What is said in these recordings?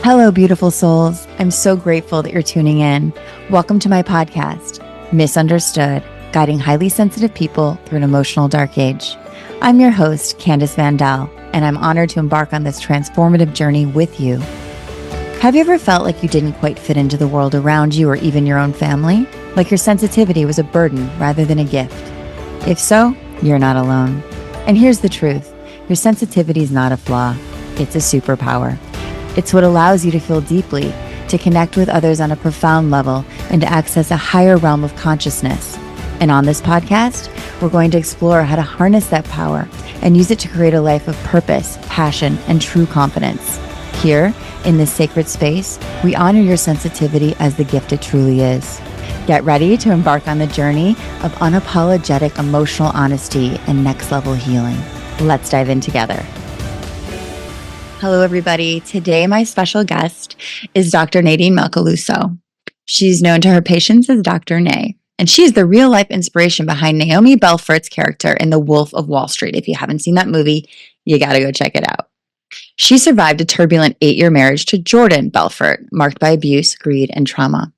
Hello, beautiful souls. I'm so grateful that you're tuning in. Welcome to my podcast, Misunderstood, guiding highly sensitive people through an emotional dark age. I'm your host, Candace Dell, and I'm honored to embark on this transformative journey with you. Have you ever felt like you didn't quite fit into the world around you or even your own family? Like your sensitivity was a burden rather than a gift? If so, you're not alone. And here's the truth. Your sensitivity is not a flaw. It's a superpower. It's what allows you to feel deeply, to connect with others on a profound level, and to access a higher realm of consciousness. And on this podcast, we're going to explore how to harness that power and use it to create a life of purpose, passion, and true confidence. Here, in this sacred space, we honor your sensitivity as the gift it truly is. Get ready to embark on the journey of unapologetic emotional honesty and next-level healing. Let's dive in together. Hello, everybody. Today, my special guest is Dr. Nadine Macaluso. She's known to her patients as Dr. Nay, and she is the real-life inspiration behind Naomi Belfort's character in The Wolf of Wall Street. If you haven't seen that movie, you got to go check it out. She survived a turbulent 8-year marriage to Jordan Belfort, marked by abuse, greed, and trauma.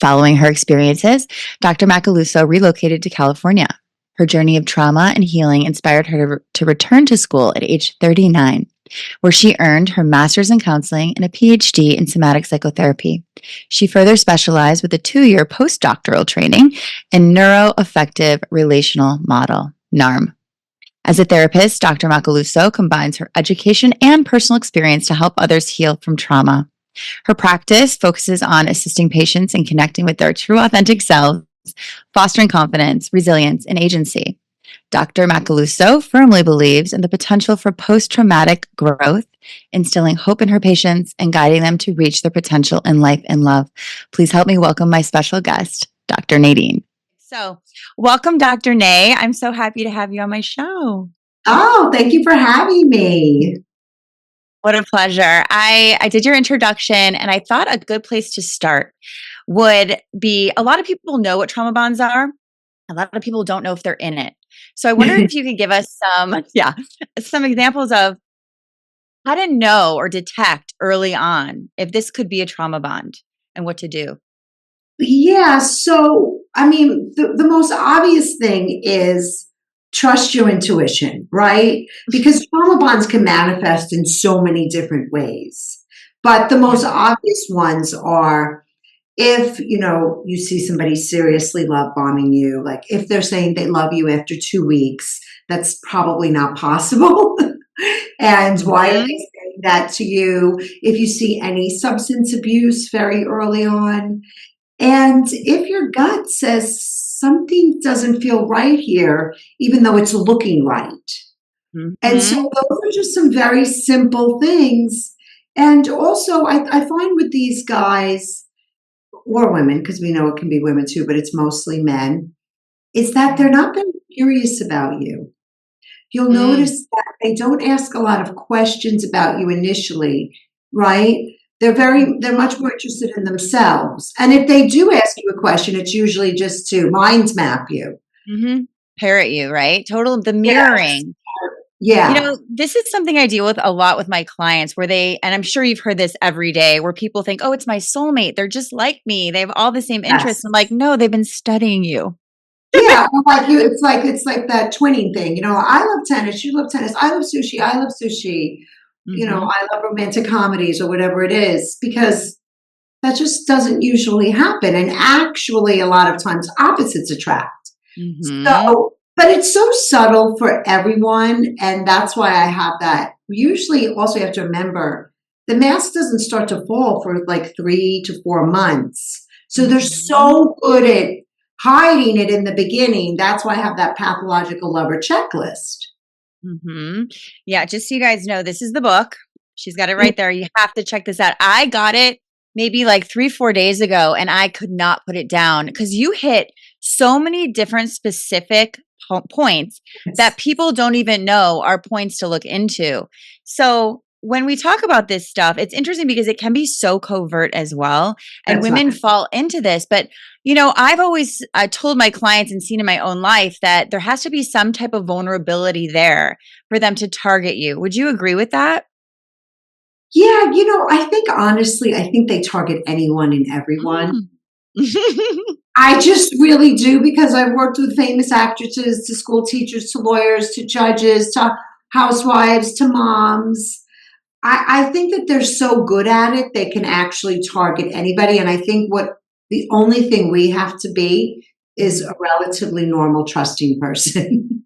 Following her experiences, Dr. Macaluso relocated to California. Her journey of trauma and healing inspired her to return to school at age 39, where she earned her master's in counseling and a PhD in somatic psychotherapy. She further specialized with a 2-year postdoctoral training in Neuro Affective Relational Model, NARM. As a therapist, Dr. Macaluso combines her education and personal experience to help others heal from trauma. Her practice focuses on assisting patients in connecting with their true authentic selves, fostering confidence, resilience, and agency. Dr. Macaluso firmly believes in the potential for post-traumatic growth, instilling hope in her patients and guiding them to reach their potential in life and love. Please help me welcome my special guest, Dr. Nadine. So, welcome, Dr. Nay. I'm so happy to have you on my show. Oh, thank you for having me. What a pleasure. I did your introduction, and I thought a good place to start would be, a lot of people know what trauma bonds are. A lot of people don't know if they're in it. So I wonder if you could give us some examples of how to know or detect early on if this could be a trauma bond and what to do. Yeah, so I mean, the most obvious thing is trust your intuition, right? Because trauma bonds can manifest in so many different ways. But the most obvious ones are if, you see somebody seriously love bombing you, like if they're saying they love you after 2 weeks, that's probably not possible. And why are they saying that to you? If you see any substance abuse very early on, and if your gut says something doesn't feel right here, even though it's looking right. And so those are just some very simple things. And also, I find with these guys or women, because we know it can be women too, but it's mostly men, is that they're not very curious about you. You'll notice that they don't ask a lot of questions about you initially, right? They're much more interested in themselves. And if they do ask you a question, it's usually just to mind map you. Parrot you, right? The mirroring. Yeah. This is something I deal with a lot with my clients where and I'm sure you've heard this every day, where people think, oh, it's my soulmate. They're just like me. They have all the same interests. Yes. I'm like, no, they've been studying you. Yeah, it's like that twinning thing. I love tennis, you love tennis. I love sushi, I love sushi. I love romantic comedies or whatever it is, because that just doesn't usually happen. And actually, a lot of times opposites attract. So, but it's so subtle for everyone. And that's why I have that. Usually, also, you have to remember the mask doesn't start to fall for like 3 to 4 months. So they're so good at hiding it in the beginning. That's why I have that pathological lover checklist. Yeah, just so you guys know, this is the book. She's got it right there. You have to check this out. I got it maybe like 3-4 days ago, and I could not put it down because you hit so many different specific points that people don't even know are points to look into. So when we talk about this stuff, it's interesting because it can be so covert as well. And women fall into this. But, I've always told my clients and seen in my own life that there has to be some type of vulnerability there for them to target you. Would you agree with that? Yeah, I think honestly, I think they target anyone and everyone. Mm. I just really do because I've worked with famous actresses to school teachers to lawyers to judges to housewives to moms. I think that they're so good at it, they can actually target anybody. And I think the only thing we have to be is Mhm. a relatively normal, trusting person.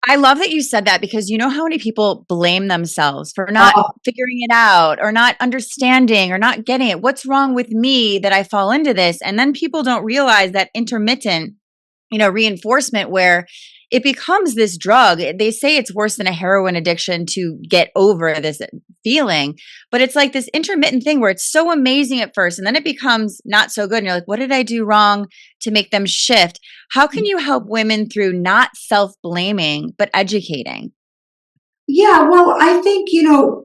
I love that you said that because you know how many people blame themselves for not Oh, figuring it out or not understanding or not getting it. What's wrong with me that I fall into this? And then people don't realize that intermittent, reinforcement where it becomes this drug. They say it's worse than a heroin addiction to get over this feeling, but it's like this intermittent thing where it's so amazing at first and then it becomes not so good. And you're like, what did I do wrong to make them shift? How can you help women through not self-blaming, but educating? yeah, well, I think,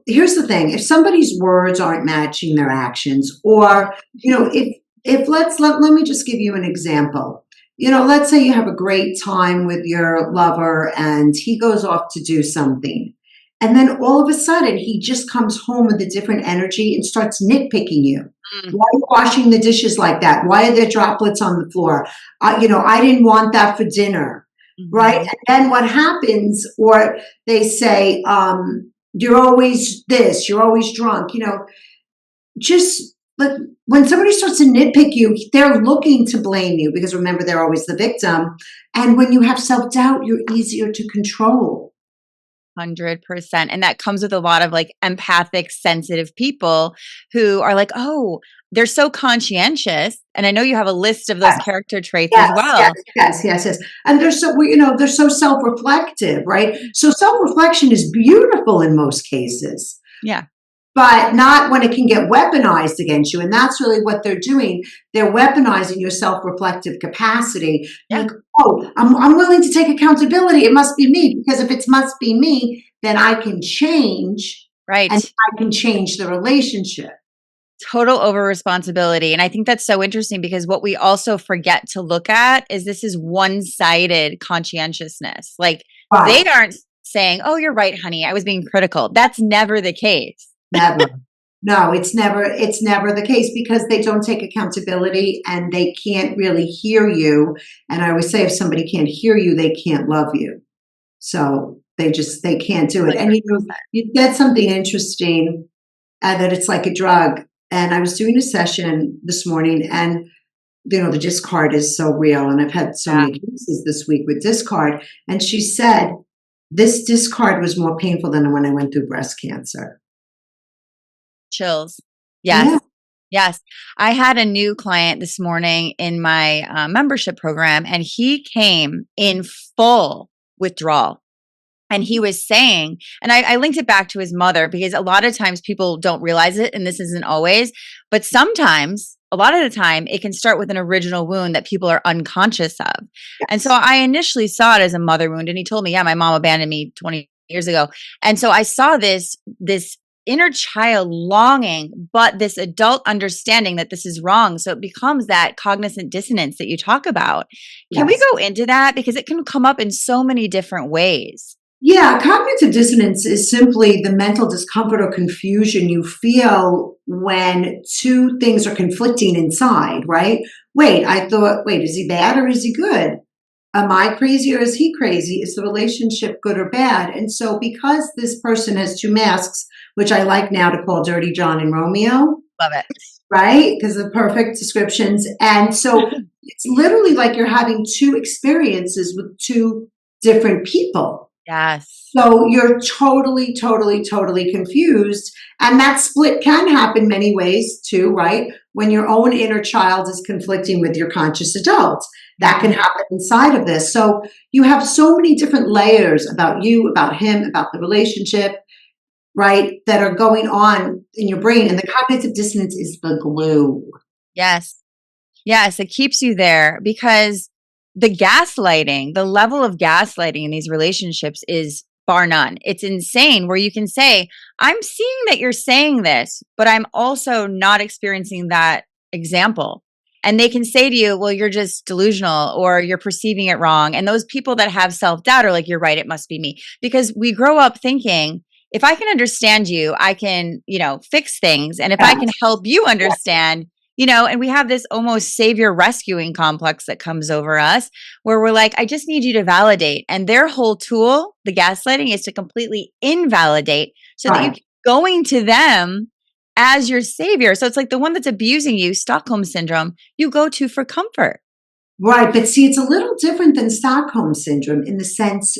here's the thing. If somebody's words aren't matching their actions, or, if let me just give you an example. Let's say you have a great time with your lover and he goes off to do something. And then all of a sudden he just comes home with a different energy and starts nitpicking you. Mm, Why are you washing the dishes like that? Why are there droplets on the floor? I didn't want that for dinner. Right. mhm. And then what happens, or they say, you're always this, you're always drunk, just like when somebody starts to nitpick you, they're looking to blame you because remember, they're always the victim. And when you have self doubt, you're easier to control. 100%. And that comes with a lot of like empathic, sensitive people who are like, oh, they're so conscientious. And I know you have a list of those Yes, character traits as yes, yes, well. yes, yes, yes. And they're so self reflective, right? So self reflection is beautiful in most cases, Yeah. but not when it can get weaponized against you. And that's really what they're doing. They're weaponizing your self reflective capacity. Yeah. Like, oh, I'm willing to take accountability. It must be me. Because if it must be me, then I can change and Right. I can change the relationship. Total over responsibility. And I think that's so interesting because what we also forget to look at is this is one sided conscientiousness. Like they Right. aren't saying, oh, you're right, honey. I was being critical. That's never the case. Never. No, it's never the case because they don't take accountability and they can't really hear you. And I always say if somebody can't hear you, they can't love you. So they can't do it. And 100%. you said something interesting, that it's like a drug. And I was doing a session this morning, and the discard is so real. And I've had so Yeah. many cases this week with discard. And she said this discard was more painful than when I went through breast cancer. Chills. Yes. Yeah. Yes. I had a new client this morning in my membership program, and he came in full withdrawal. And he was saying, and I linked it back to his mother because a lot of times people don't realize it, and this isn't always, but sometimes, a lot of the time, it can start with an original wound that people are unconscious of. And so Yes. I initially saw it as a mother wound, and he told me, yeah, my mom abandoned me 20 years ago. And so I saw this inner child longing, but this adult understanding that this is wrong. So it becomes that cognizant dissonance that you talk about. Can we Yes. go into that? Because it can come up in so many different ways. Yeah, cognitive dissonance is simply the mental discomfort or confusion you feel when two things are conflicting inside, right? Wait, is he bad or is he good? Am I crazy or is he crazy? Is the relationship good or bad? And so, because this person has two masks, which I like now to call Dirty John and Romeo, Love it. right? Because of perfect descriptions. And so, it's literally like you're having two experiences with two different people. Yes. So you're totally, totally, totally confused. And that split can happen many ways too, right? When your own inner child is conflicting with your conscious adult, that can Mhm. happen inside of this. So you have so many different layers about you, about him, about the relationship, right? That are going on in your brain. And the cognitive dissonance is the glue. Yes. Yes, it keeps you there because the gaslighting, the level of gaslighting in these relationships is bar none. It's insane where you can say, I'm seeing that you're saying this, but I'm also not experiencing that example. And they can say to you, well, you're just delusional or you're perceiving it wrong. And those people that have self doubt are like, you're right, it must be me. Because we grow up thinking if I can understand you, I can, fix things. And if I can Yes. help you understand, and we have this almost savior rescuing complex that comes over us where we're like, I just need you to validate. And their whole tool, the gaslighting, is to completely invalidate so that you Right. keep going to them as your savior. So it's like the one that's abusing you, Stockholm syndrome, you go to for comfort. Right. But see, it's a little different than Stockholm syndrome in the sense,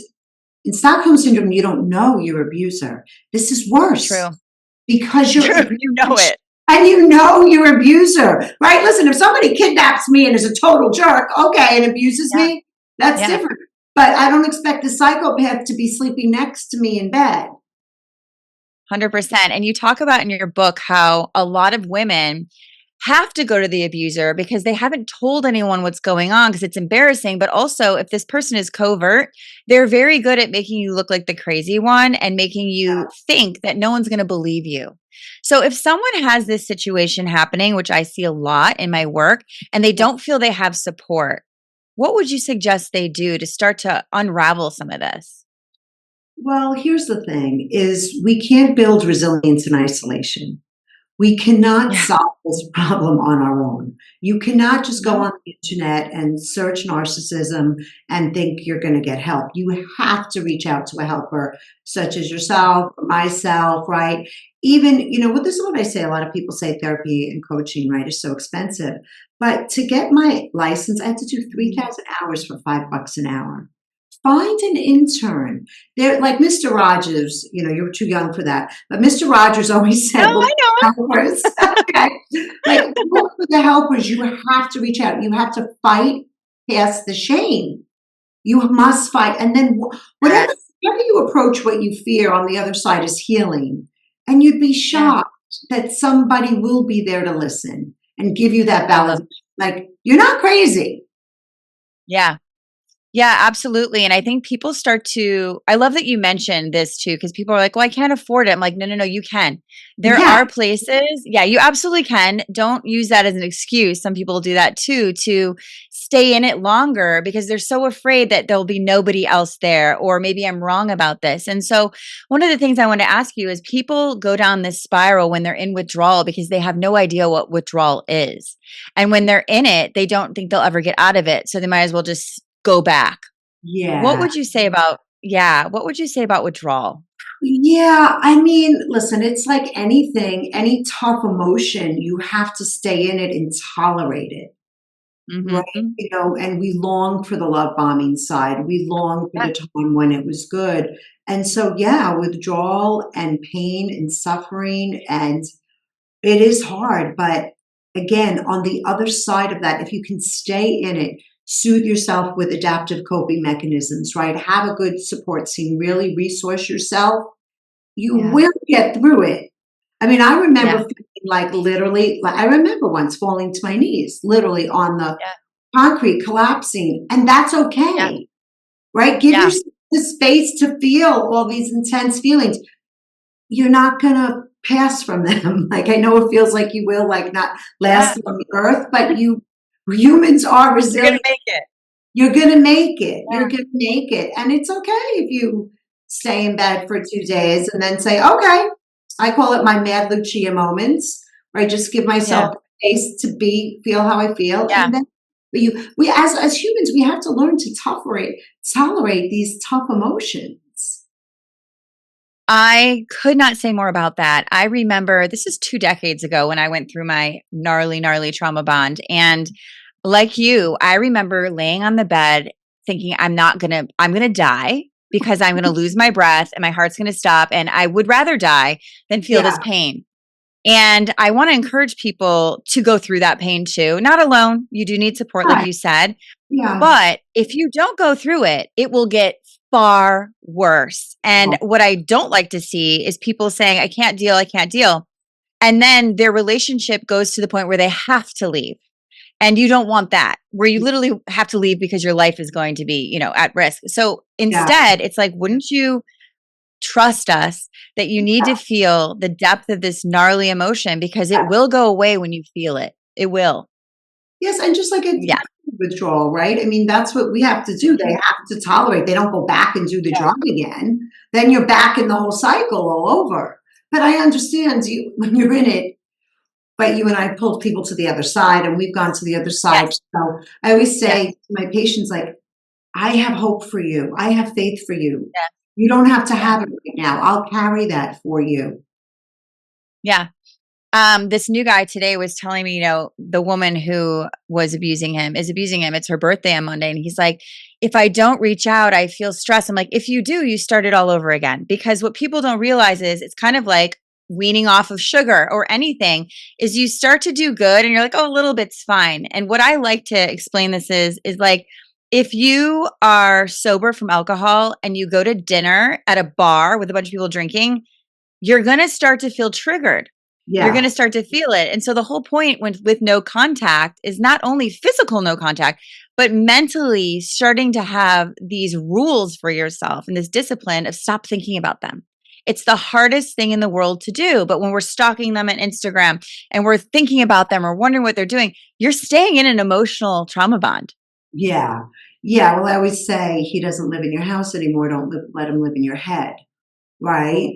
in Stockholm syndrome, you don't know your abuser. This is worse True. because you're True. You know it. and you know your abuser, right? Listen, if somebody kidnaps me and is a total jerk, okay, and abuses Yeah. me, that's Yeah. different. But I don't expect the psychopath to be sleeping next to me in bed. 100%. And you talk about in your book how a lot of women have to go to the abuser because they haven't told anyone what's going on because it's embarrassing. But also, if this person is covert, they're very good at making you look like the crazy one and making you think that no one's going to believe you. So, if someone has this situation happening, which I see a lot in my work, and they don't feel they have support, what would you suggest they do to start to unravel some of this? Well, here's the thing is we can't build resilience in isolation. We cannot Yeah. solve this problem on our own. You cannot just go No. on the internet and search narcissism and think you're going to get help. You have to reach out to a helper, such as yourself, myself, right? Even, what this is what I say. A lot of people say therapy and coaching, right, is so expensive. But to get my license, I had to do 3,000 hours for $5 an hour. Find an intern. They're like Mr. Rogers, you're too young for that. But Mr. Rogers always No, said, look I know for helpers. Okay. Like, look for the helpers. You have to reach out. You have to fight past the shame. You must fight. And then it. whatever you approach what you fear on the other side is healing. And you'd be Yeah. shocked that somebody will be there to listen and give you that I love validation. Like, you're not crazy. Yeah. Yeah, absolutely. And I think people start to, I love that you mentioned this too, because people are like, well, I can't afford it. I'm like, no, no, no, you can. There Yeah. are places. Yeah, you absolutely can. Don't use that as an excuse. Some people do that too, to stay in it longer because they're so afraid that there'll be nobody else there, or maybe I'm wrong about this. And so, one of the things I want to ask you is people go down this spiral when they're in withdrawal because they have no idea what withdrawal is. And when they're in it, they don't think they'll ever get out of it. So they might as well just go back. What Yeah. would you say about yeah, what would you say about withdrawal? Yeah, I mean, listen, it's like anything, any tough emotion, you have to stay in it and tolerate it, right? Mhm. And we long for the love bombing side. We long for Yeah, the time when it was good. And so, yeah, withdrawal and pain and suffering, and it is hard. But again, on the other side of that, if you can stay in it, soothe yourself with adaptive coping mechanisms, right? Have a good support team, really resource yourself, you yeah, will get through it. I mean, I remember yeah, feeling like literally, like I remember once falling to my knees, literally on the yeah, concrete, collapsing, and that's yeah, okay, right? Give yeah, yourself the space to feel all these intense feelings. You're not gonna pass from them. Like I know it feels like you will, like not yeah. last on the earth, but humans are You're gonna resilient. make it. You're gonna make it. You're Yeah, gonna make it. And it's okay if you stay in bed for 2 days and then say, "Okay." I call it my Mad Lucia moments, where I just give yeah, myself space to feel how I feel, yeah. and then we as humans, we have to learn to tolerate these tough emotions. I could not say more about that. I remember this is 2 decades ago when I went through my gnarly, gnarly trauma bond, and like you, I remember laying on the bed thinking, I'm gonna die because I'm gonna lose my breath and my heart's gonna stop, and I would rather die than feel Yeah, this pain. And I want to encourage people to go through that pain too. Not alone. You do need support, like right, you said. yeah. But if you don't go through it, it will get far worse. And Oh, what I don't like to see is people saying, I can't deal, I can't deal. And then their relationship goes to the point where they have to leave. And you don't want that, where you literally have to leave because your life is going to be, at risk. So yeah, instead, it's like, wouldn't you trust us that you need to feel the depth of this gnarly emotion because it yeah. will go away when you feel it. It will. Yes, and just like a Yeah. withdrawal, right? I mean, that's what we have to do. They have to tolerate. They don't go back and do the drug again. Then you're back in the whole cycle all over. But I understand you when you're in it. But you and I pulled people to the other side, and we've gone to the other side. Yes. So I always say Yes. to my patients, like, I have hope for you. I have faith for you. Yeah. You don't have to Yeah. have it right now. I'll carry that for you. Yeah. This new guy today was telling me, the woman who was abusing him is abusing him. It's her birthday on Monday. And he's like, if I don't reach out, I feel stressed. I'm like, if you do, you start it all over again. Because what people don't realize is it's kind of like weaning off of sugar or anything is you start to do good and you're like, oh, a little bit's fine. And what I like to explain this is like, if you are sober from alcohol and you go to dinner at a bar with a bunch of people drinking, you're going to start to feel triggered. You're going Yeah. to start to feel it. And so the whole point with no contact is not only physical no contact, but mentally starting to have these rules for yourself and this discipline of stop thinking about them. It's the hardest thing in the world to do. But when we're stalking them on Instagram and we're thinking about them or wondering what they're doing, you're staying in an emotional trauma bond. Yeah. Yeah. Well, I always say he doesn't live in your house anymore. Don't let him live in your head. Right.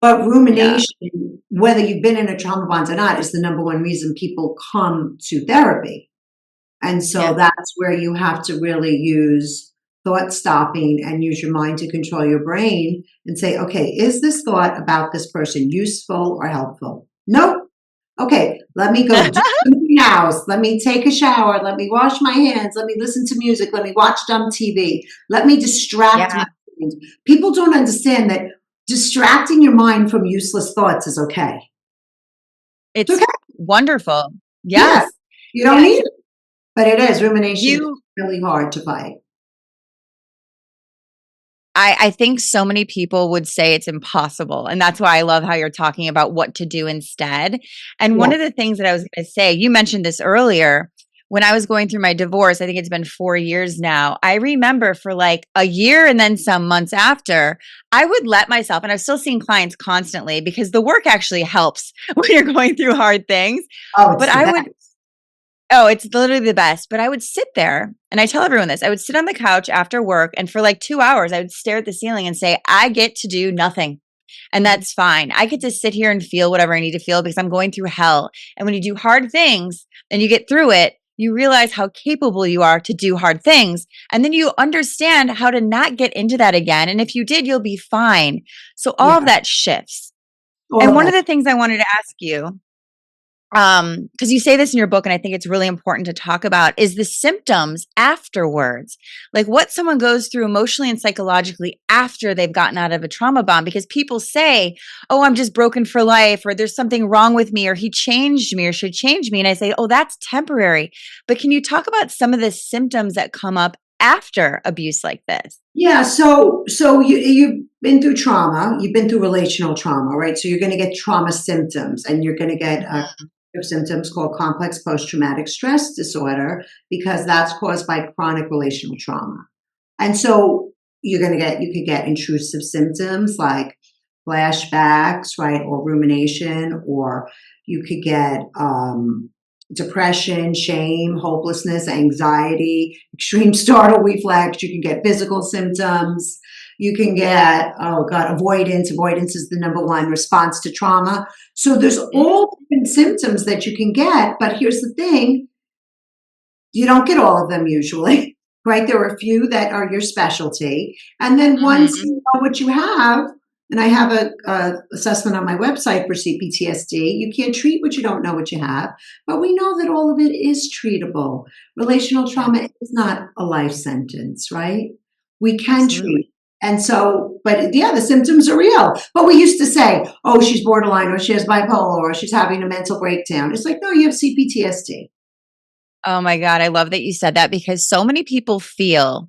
But Yeah. rumination, whether you've been in a trauma bond or not, is the number one reason people come to therapy. And so Yeah. that's where you have to really use thought stopping and use your mind to control your brain and say, okay, is this thought about this person useful or helpful? Nope. Okay, let me go do something else. Let me take a shower. Let me wash my hands. Let me listen to music. Let me watch dumb TV. Let me distract Yeah. my mind. People don't understand that distracting your mind from useless thoughts is okay. It's It's okay. wonderful. Yeah, Yes. you don't Yes. need it. But it is. Rumination is You really hard to fight. I think so many people would say it's impossible. And that's why I love how you're talking about what to do instead. And Yeah. one of the things that I was going to say, you mentioned this earlier, when I was going through my divorce, I think it's been 4 years now. I remember for like a year and then some months after, I would let myself, and I've still seen clients constantly because the work actually helps when you're going through hard things. Oh, But it's the I best. would Oh, it's literally the best. But I would sit there, and I tell everyone this. I would sit on the couch after work, and for like 2 hours, I would stare at the ceiling and say, I get to do nothing. And that's fine. I get to sit here and feel whatever I need to feel because I'm going through hell. And when you do hard things and you get through it, you realize how capable you are to do hard things. And then you understand how to not get into that again. And if you did, you'll be fine. So all of Yeah, that shifts. all And of one of that. the things I wanted to ask you, because you say this in your book, and I think it's really important to talk about, is the symptoms afterwards. Like what someone goes through emotionally and psychologically after they've gotten out of a trauma bond. Because people say, oh, I'm just broken for life, or there's something wrong with me, or he changed me, or she changed me. And I say, oh, that's temporary. But can you talk about some of the symptoms that come up after abuse like this? Yeah, so you've been through trauma, you've been through relational trauma, right? So you're going to get trauma symptoms, and you're going to get Mhm. symptoms called complex post-traumatic stress disorder because that's caused by chronic relational trauma. And so you could get intrusive symptoms like flashbacks, right, or rumination, or you could get depression, shame, hopelessness, anxiety, extreme startle reflex. You can get physical symptoms. You can get, oh God, avoidance. Avoidance is the number one response to trauma. So there's all different symptoms that you can get. But here's the thing, you don't get all of them usually, right? There are a few that are your specialty. And then once Mhm. you know what you have, and I have a assessment on my website for CPTSD, you can't treat what you don't know what you have, but we know that all of it is treatable. Relational Yeah, trauma is not a life sentence, right? We can absolutely. treat. And so, but yeah, the symptoms are real. But we used to say, oh, she's borderline, or she has bipolar, or she's having a mental breakdown. It's like, no, you have CPTSD. Oh my God, I love that you said that because so many people feel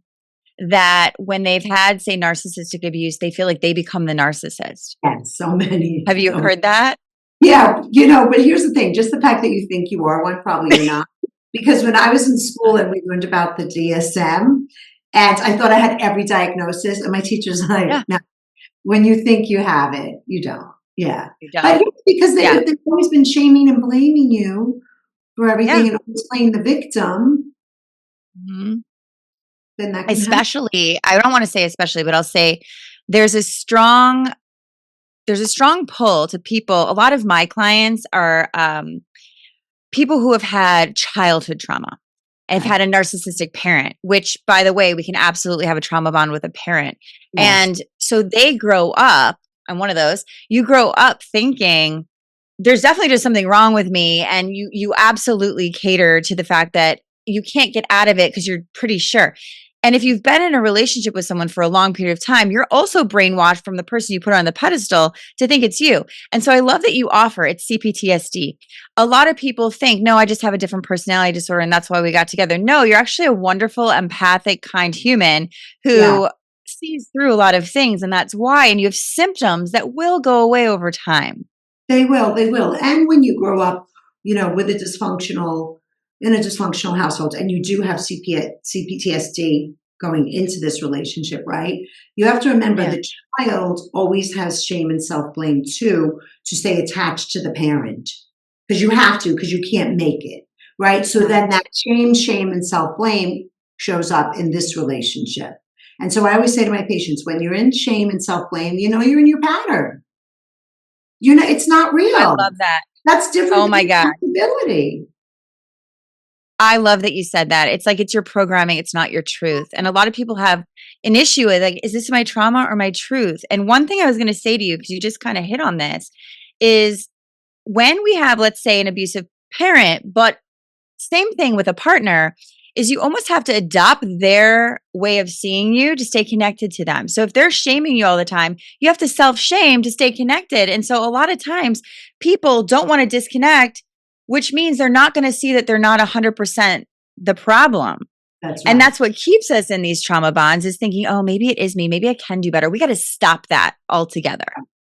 that when they've had, say, narcissistic abuse, they feel like they become the narcissist. Yes, so many. Have you So heard that? yeah, but here's the thing, just the fact that you think you are one, probably you're not. Because when I was in school and we learned about the DSM, and I thought I had every diagnosis, and my teacher's like, Yeah, no, when you think you have it, you don't. Yeah. you But don't. it's because Yeah, they've always been shaming and blaming you for yeah, everything and always playing the victim. Mhm. then that can happen. Especially, I don't want to say especially, but I'll say there's a strong pull to people. A lot of my clients are people who have had childhood trauma. Have Okay. had a narcissistic parent, which, by the way, we can absolutely have a trauma bond with a parent. Yes. And so they grow up, I'm one of those, you grow up thinking there's definitely just something wrong with me. And you absolutely cater to the fact that you can't get out of it because you're pretty sure. And if you've been in a relationship with someone for a long period of time, you're also brainwashed from the person you put on the pedestal to think it's you. And so I love that you offer it's CPTSD. A lot of people think, no, I just have a different personality disorder and that's why we got together. No, you're actually a wonderful, empathic, kind human Yeah, who sees through a lot of things. And that's why. And you have symptoms that will go away over time. they will. They will. And when you grow up, with in a dysfunctional household, and you do have CPTSD going into this relationship, right? You have to remember Yeah. the child always has shame and self blame too to stay attached to the parent because you have to because you can't make it, right? So then that shame, and self blame shows up in this relationship. And so I always say to my patients, when you're in shame and self blame, you're in your pattern. It's not I real. love that. That's different Oh than my God. accountability. I love that you said that. It's like it's your programming, it's not your truth. And a lot of people have an issue with like, is this my trauma or my truth? And one thing I was going to say to you, because you just kind of hit on this, is when we have, let's say, an abusive parent, but same thing with a partner, is you almost have to adopt their way of seeing you to stay connected to them. So if they're shaming you all the time, you have to self-shame to stay connected. And so a lot of times people don't want to disconnect, which means they're not going to see that they're not 100% the problem. That's And right. that's what keeps us in these trauma bonds is thinking, oh, maybe it is me. Maybe I can do better. We got to stop that altogether.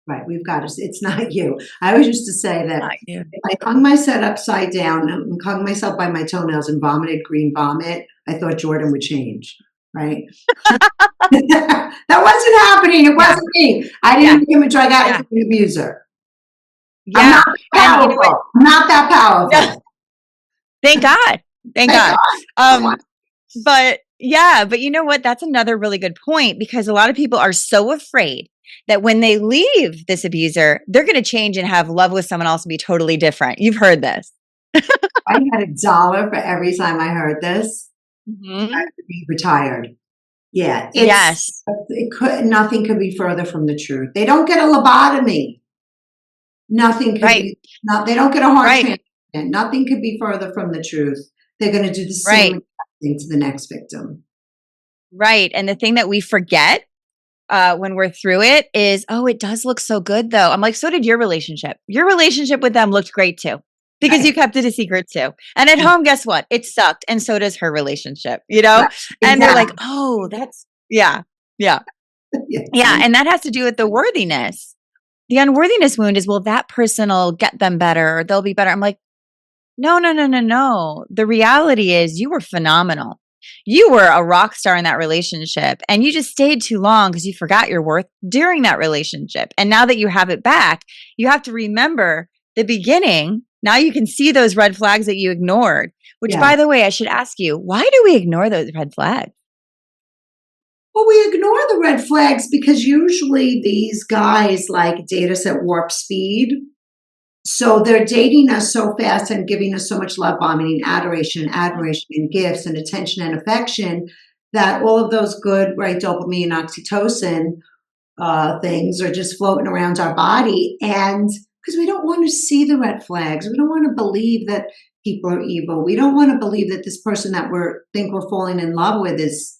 Right. We've got to, it's not you. I always used to say that Not you. if I hung my head upside down and hung myself by my toenails and vomited green vomit, I thought Jordan would change. Right. That wasn't happening. It Yeah. wasn't me. I Yeah. didn't become a drug Yeah. addict and abuser. I'm Yeah. not And you know what? powerful. I'm not that No, powerful. thank God. Thank Thank God. God. Come on. But yeah, but you know what? That's another really good point because a lot of people are so afraid that when they leave this abuser, they're going to change and have love with someone else and be totally different. You've heard this. I had $1 for every time I heard this. I Mhm. would be retired. Yeah, Yes. nothing could be further from the truth. They don't get a lobotomy. Nothing could Right. be not they don't get a heart Right. transplant. Nothing could be further from the truth. They're gonna do the same Right. exact thing to the next victim. Right. And the thing that we forget when we're through it is, oh, it does look so good though. I'm like, so did your relationship. Your relationship with them looked great too. Because you Right. kept it a secret too. And at Mm, home, guess what? It sucked. And so does her relationship, you know? right. And they're like, Exactly. oh, yeah, yeah, Yes, yeah. And that has to do with the worthiness. The unworthiness wound is, well, that person will get them better or they'll be better. I'm like, no, no, no, no, no. The reality is you were phenomenal. You were a rock star in that relationship and you just stayed too long because you forgot your worth during that relationship. And now that you have it back, you have to remember the beginning. Now you can see those red flags that you ignored, which by yes. the way, I should ask you, why do we ignore those red flags? Well, we ignore the red flags because usually these guys like date us at warp speed. So they're dating us so fast and giving us so much love bombing, adoration, and gifts and attention and affection that all of those good, right, dopamine, oxytocin things are just floating around our body. And because we don't want to see the red flags, we don't want to believe that people are evil. We don't want to believe that this person that we're falling in love with is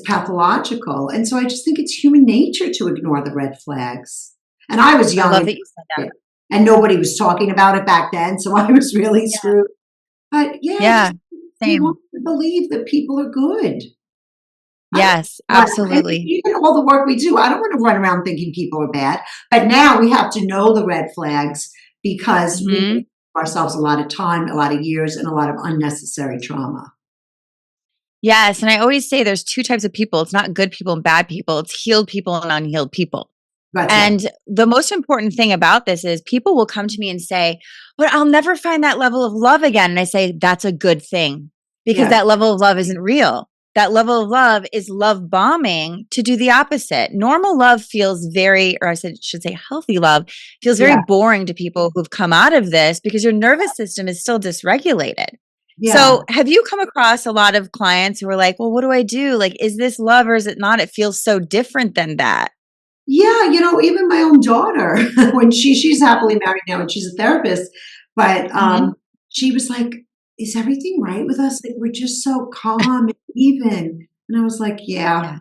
pathological. And so I just think it's human nature to ignore the red flags. And I was I young love and that you said that. and nobody was talking about it back then, so I was really Yeah. screwed. But yeah, Yeah. we Same. want to believe that people are good. I don't Yes, want and absolutely. even all the work we do, I don't want to run around thinking people are bad. But now we have to know the red flags because we give Mhm. ourselves a lot of time, a lot of years, and a lot of unnecessary trauma. Yes, and I always say there's two types of people. It's not good people and bad people. It's healed people and unhealed people. That's right. And the most important thing about this is people will come to me and say, "But I'll never find that level of love again." And I say, "That's a good thing because Yeah. that level of love isn't real. That level of love is love bombing to do the opposite. Normal love feels very, or I should say healthy love feels very Yeah. boring to people who've come out of this because your nervous system is still dysregulated. Yeah. So have you come across a lot of clients who are like, well, what do I do? Like, is this love or is it not? It feels so different than that. Yeah, even my own daughter, when she's happily married now and she's a therapist, but Hmm. she was like, "Is everything right with us? Like we're just so calm and even." And I was like, "Yeah,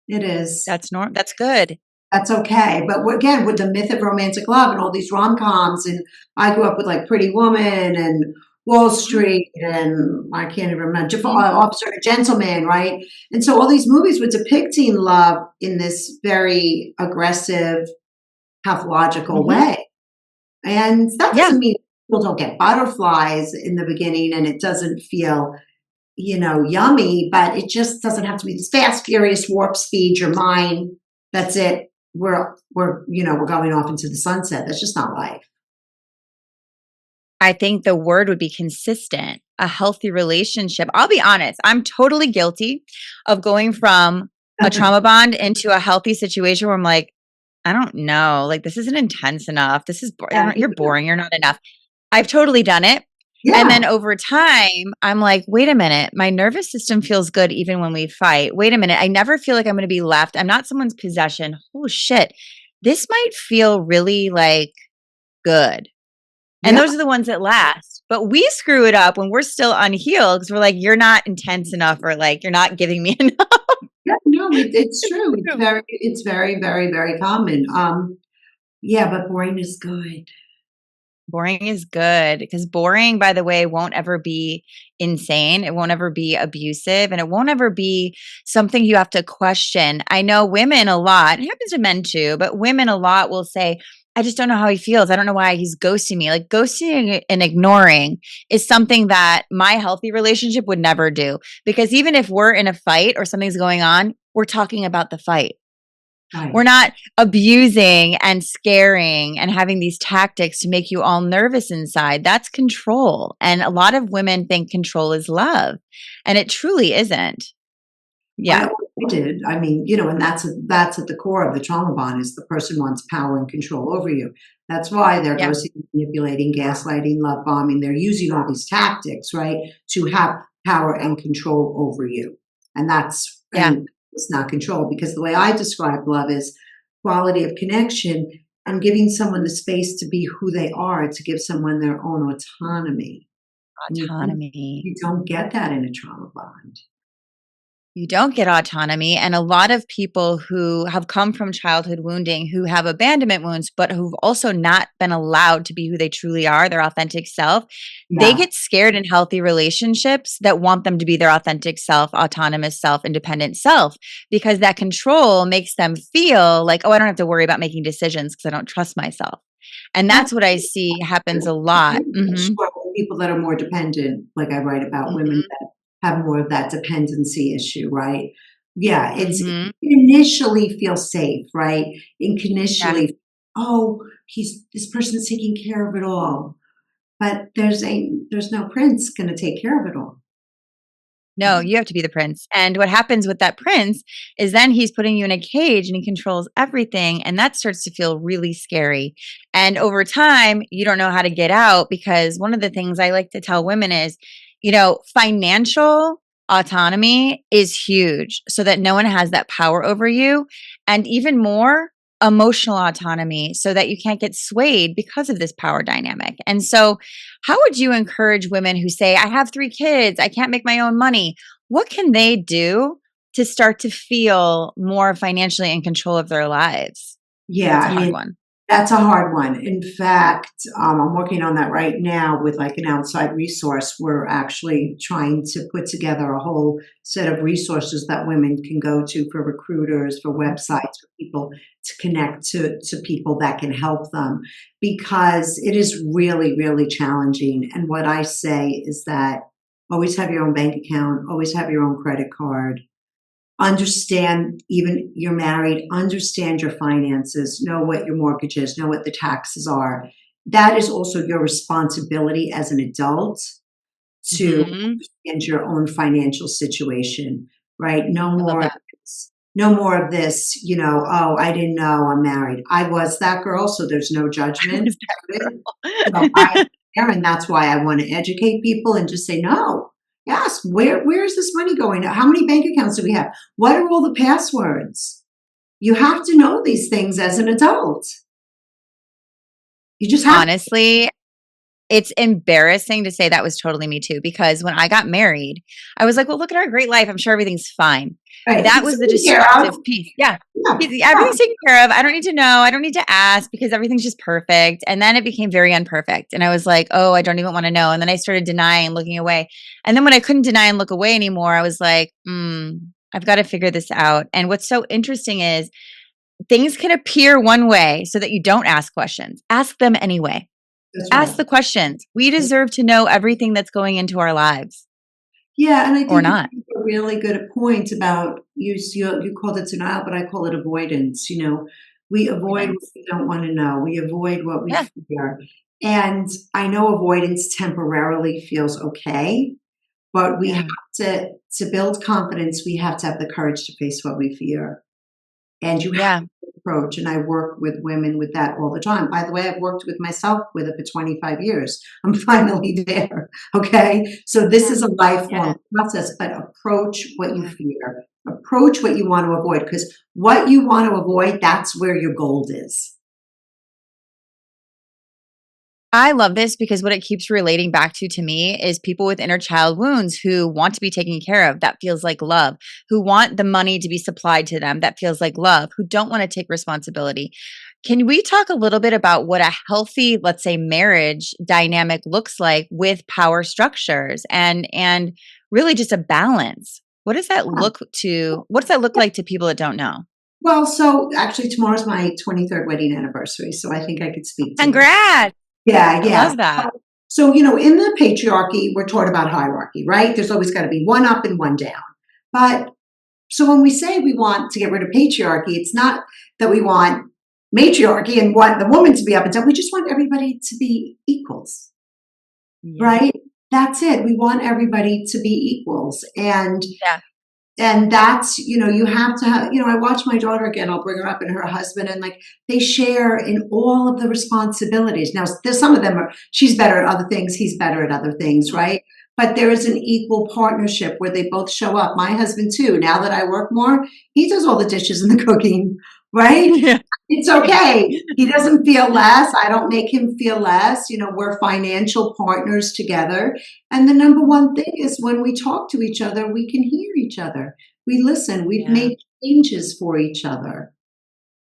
Yeah, it is. that's good. That's okay." But again, with the myth of romantic love and all these rom-coms, and I grew up with like Pretty Woman and Wall Street, and I can't even remember Mhm. Officer and a Gentleman, right? And so all these movies were depicting love in this very aggressive, pathological Hmm. way. And that Yeah. doesn't mean people don't get butterflies in the beginning and it doesn't feel, yummy, but it just doesn't have to be this fast, furious warp speed. You're mine. That's it. We're going off into the sunset. That's just not life. I think the word would be consistent, a healthy relationship. I'll be honest, I'm totally guilty of going from a trauma bond into a healthy situation where I'm like, I don't know, like this isn't intense enough. This is you're boring, you're not enough. I've totally done it. And Yeah. then over time, I'm like, wait a minute, my nervous system feels good even when we fight. Wait a minute, I never feel like I'm going to be left. I'm not someone's possession. Oh shit. This might feel really like good. And Yeah. those are the ones that last. But we screw it up when we're still unhealed because we're like, you're not intense enough or like, you're not giving me enough. Yeah. No, it's true. It's very, very, very common. Yeah, but boring is good. Boring is good because boring, by the way, won't ever be insane. It won't ever be abusive and it won't ever be something you have to question. I know women a lot, it happens to men too, but women a lot will say, I just don't know how he feels. I don't know why he's ghosting me. Like ghosting and ignoring is something that my healthy relationship would never do because even if we're in a fight or something's going on, we're talking about the fight. We're Right. not abusing and scaring and having these tactics to make you all nervous inside. That's control. And a lot of women think control is love, and it truly isn't. Yeah. I did. I mean, and that's at the core of the trauma bond is the person wants power and control over you. That's why they're Yeah. ghosting, manipulating, gaslighting, love bombing. They're using all these tactics, right, to have power and control over you. Yeah. And it's not control because the way I describe love is quality of connection and giving someone the space to be who they are, to give someone their own autonomy. And Autonomy. you don't get that in a trauma bond. You don't get autonomy. And a lot of people who have come from childhood wounding, who have abandonment wounds, but who've also not been allowed to be who they truly are, their authentic self, they Yeah. get scared in healthy relationships that want them to be their authentic self, autonomous self, independent self, because that control makes them feel like, oh, I don't have to worry about making decisions because I don't trust myself. And Well, that's what I see happens a lot. Hmm. sure, people that are more dependent, like I write about women Hmm. that have more of that dependency issue, right? Yeah, it Hmm. initially feels safe, right? It can Yeah. initially, oh, he's this person's taking care of it all, but there's no prince going to take care of it all. No, you have to be the prince. And what happens with that prince is then he's putting you in a cage and he controls everything. And that starts to feel really scary. And over time, you don't know how to get out because one of the things I like to tell women is, financial autonomy is huge so that no one has that power over you. And even more, emotional autonomy so that you can't get swayed because of this power dynamic. And so, how would you encourage women who say, I have 3 kids, I can't make my own money? What can they do to start to feel more financially in control of their lives? Yeah, That's a I hard mean, one. that's a hard one. In fact, I'm working on that right now with like an outside resource. We're actually trying to put together a whole set of resources that women can go to for recruiters, for websites, for people to connect to people that can help them because it is really, really challenging. And what I say is that always have your own bank account, always have your own credit card, understand, even you're married, understand your finances, know what your mortgage is, know what the taxes are. That is also your responsibility as an adult to Mhm. understand your own financial situation, right? I love that. No more of this, oh, I didn't know I'm married. I was that girl, so there's no judgment. Was that So I am girl. there, and that's why I want to educate people and just say, no, yes, where is this money going? How many bank accounts do we have? What are all the passwords? You have to know these things as an adult. You just have to. Honestly, it's embarrassing to say that was totally me too, because when I got married, I was like, well, look at our great life. I'm sure everything's fine. Right. That He's was the taken care of. destructive piece. Yeah. Yeah. Yeah. Everything's taken care of. I don't need to know. I don't need to ask because everything's just perfect. And then it became very imperfect. And I was like, oh, I don't even want to know. And then I started denying, looking away. And then when I couldn't deny and look away anymore, I was like, I've got to figure this out. And what's so interesting is things can appear one way so that you don't ask questions. Ask them anyway. That's right. Ask the questions. We deserve to know everything that's going into our lives Yeah, and I or think not. you're really good at point about you called it denial, but I call it avoidance. We avoid what Avoidance. we don't want to know. We avoid what we Yeah. fear. And I know avoidance temporarily feels okay, but we have Yeah. to build confidence, we have to have the courage to face what we fear. And you have Yeah. to approach, and I work with women with that all the time. By the way, I've worked with myself with it for 25 years. I'm finally there. Okay. So this is a Yeah. lifelong process, but approach what you Yeah. fear, approach what you want to avoid, because what you want to avoid, that's where your gold is. I love this because what it keeps relating back to me is people with inner child wounds who want to be taken care of. That feels like love. Who want the money to be supplied to them. That feels like love. Who don't want to take responsibility. Can we talk a little bit about what a healthy, let's say, marriage dynamic looks like with power structures and really just a balance? What does that look like to people that don't know? Well, so actually, tomorrow's my 23rd wedding anniversary, so I think I could speak to this. Congrats. Yeah, I yeah. love that. So, in the patriarchy, we're taught about hierarchy, right? There's always got to be one up and one down. But so when we say we want to get rid of patriarchy, it's not that we want matriarchy and want the woman to be up and down. We just want everybody to be equals, Yeah. right? That's it. We want everybody to be equals. And Yeah. that's, you have to have, I watch my daughter again, I'll bring her up and her husband, and like they share in all of the responsibilities. Now, there's some of them she's better at other things, he's better at other things, right? But there is an equal partnership where they both show up. My husband too, now that I work more, he does all the dishes and the cooking, right? Yeah. It's okay. He doesn't feel less. I don't make him feel less. We're financial partners together. And the number one thing is when we talk to each other, we can hear each other. We listen. We've Yeah. made changes for each other.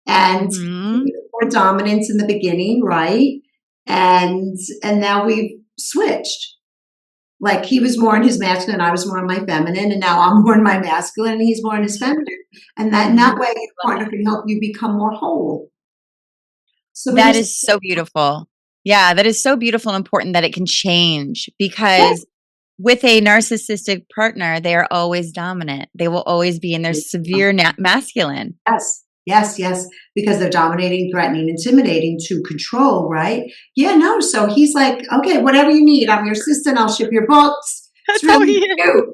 And Mhm. more dominance in the beginning, right? And now we've switched. Like he was more in his masculine, I was more in my feminine, and now I'm more in my masculine, and he's more in his feminine. And that way, your partner can help you become more whole. So we That just, is so beautiful. Yeah, that is so beautiful and important that it can change yes, because with a narcissistic partner, they are always dominant. They will always be in their severe masculine. yes, yes, because they're dominating, threatening, intimidating to control, right? Yeah, no. So he's like, okay, whatever you need, I'm your assistant. I'll ship your books. It's That's how really he is. cute.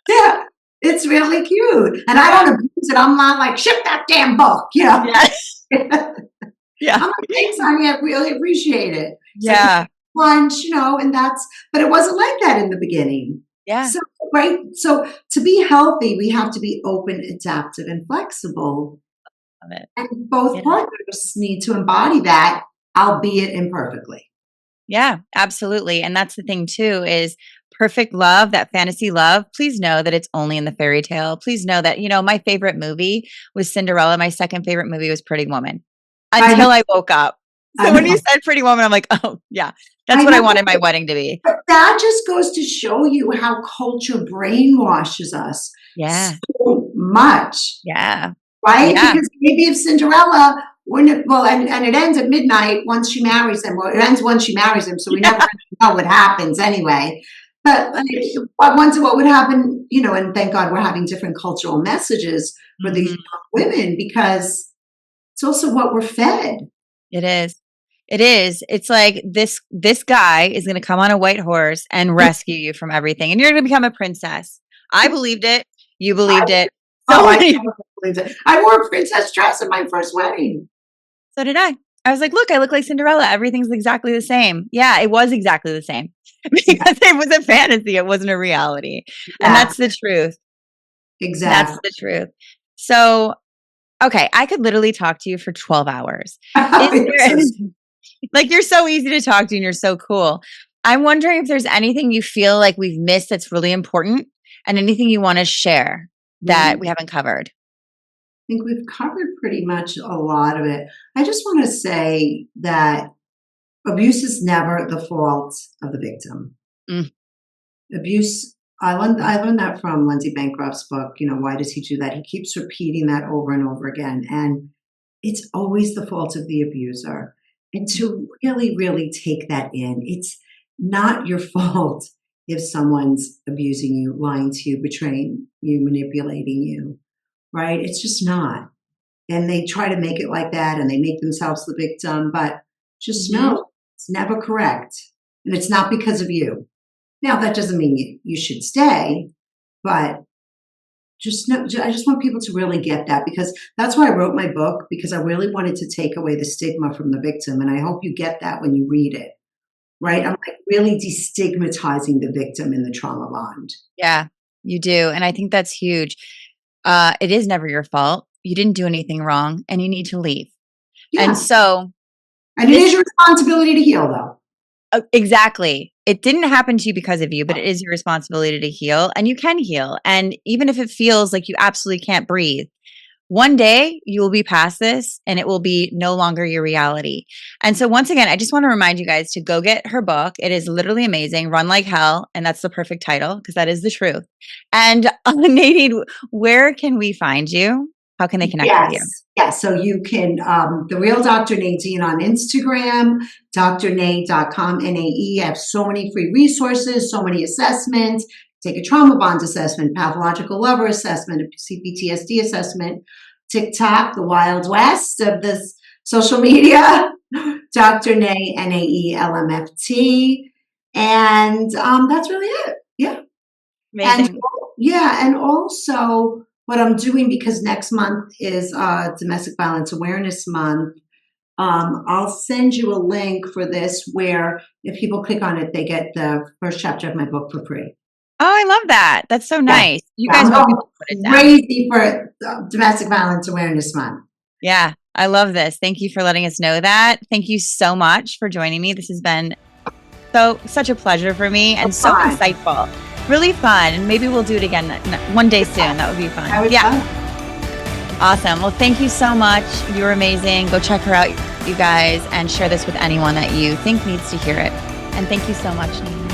Yeah, it's really cute. And I don't abuse it. I'm not like, ship that damn book, Yeah. Yeah. I'm like, thanks, honey. I really appreciate it. It's like Yeah. lunch, and but it wasn't like that in the beginning. Yeah. So, right. So to be healthy, we have to be open, adaptive, and flexible. Love it. And both Yeah. partners need to embody that, albeit imperfectly. Yeah, absolutely. And that's the thing too is perfect love, that fantasy love. Please know that it's only in the fairy tale. Please know that, my favorite movie was Cinderella. My second favorite movie was Pretty Woman I know. until I woke up. I So when you know. said Pretty Woman, I'm like, oh, yeah, that's I what I know. wanted my wedding to be. But that just goes to show you how culture brainwashes us Yeah. so much. Yeah. Right? Yeah. Because maybe if Cinderella wouldn't, well, and it ends at midnight once she marries him. Well, it ends once she marries him, so we never Yeah. really know what happens anyway. But I wonder what would happen, and thank God we're having different cultural messages for these Mhm. women because it's also what we're fed. It is. It is. It's like this guy is going to come on a white horse and rescue you from everything, and you're going to become a princess. I believed it. You believed it. So I many. believe it. I wore a princess dress at my first wedding. So did I. I was like, look, I look like Cinderella. Everything's exactly the same. Yeah, it was exactly the same because it was a fantasy. It wasn't a reality, and that's the truth. That's Exactly. the truth. So, okay, I could literally talk to you for 12 hours. Is there like you're so easy to talk to and you're so cool. I'm wondering if there's anything you feel like we've missed that's really important and anything you want to share that we haven't covered. I think we've covered pretty much a lot of it. I just want to say that abuse is never the fault of the victim. Mm. Abuse, I learned that from Lindsay Bancroft's book, Why Does He Do That? He keeps repeating that over and over again. And it's always the fault of the abuser. And to really, really take that in, it's not your fault if someone's abusing you, lying to you, betraying you, manipulating you, right? It's just not. And they try to make it like that and they make themselves the victim, but just know it's never correct. And it's not because of you. Now, that doesn't mean you should stay, but just know, I just want people to really get that, because that's why I wrote my book, because I really wanted to take away the stigma from the victim. And I hope you get that when you read it, right? I'm like really destigmatizing the victim in the trauma bond. Yeah, you do. And I think that's huge. It is never your fault. You didn't do anything wrong and you need to leave. Yeah. And so. And it is your responsibility to heal, though. Exactly. It didn't happen to you because of you, but it is your responsibility to heal, and you can heal. And even if it feels like you absolutely can't breathe, one day you will be past this and it will be no longer your reality. And so once again, I just want to remind you guys to go get her book. It is literally amazing. Run Like Hell. And that's the perfect title because that is the truth. And Nadine, where can we find you? How can they connect with you? Yes. So you can, The Real Dr. Nadine on Instagram, drnade.com, NAE. I have so many free resources, so many assessments. Take a trauma bond assessment, pathological lover assessment, a CPTSD assessment, TikTok, the Wild West of this social media, Dr. Nay, NAE, LMFT. And that's really it. Yeah. Amazing. And also what I'm doing, because next month is Domestic Violence Awareness Month, I'll send you a link for this where if people click on it, they get the first chapter of my book for free. Oh, I love that. That's so nice. You guys are put crazy for Domestic Violence Awareness Month. Yeah, I love this. Thank you for letting us know that. Thank you so much for joining me. This has been such a pleasure for me and so insightful. Really fun. And maybe we'll do it again one day soon. That would be fun. Fun. Awesome. Well, thank you so much. You're amazing. Go check her out, you guys, and share this with anyone that you think needs to hear it. And thank you so much, Nina.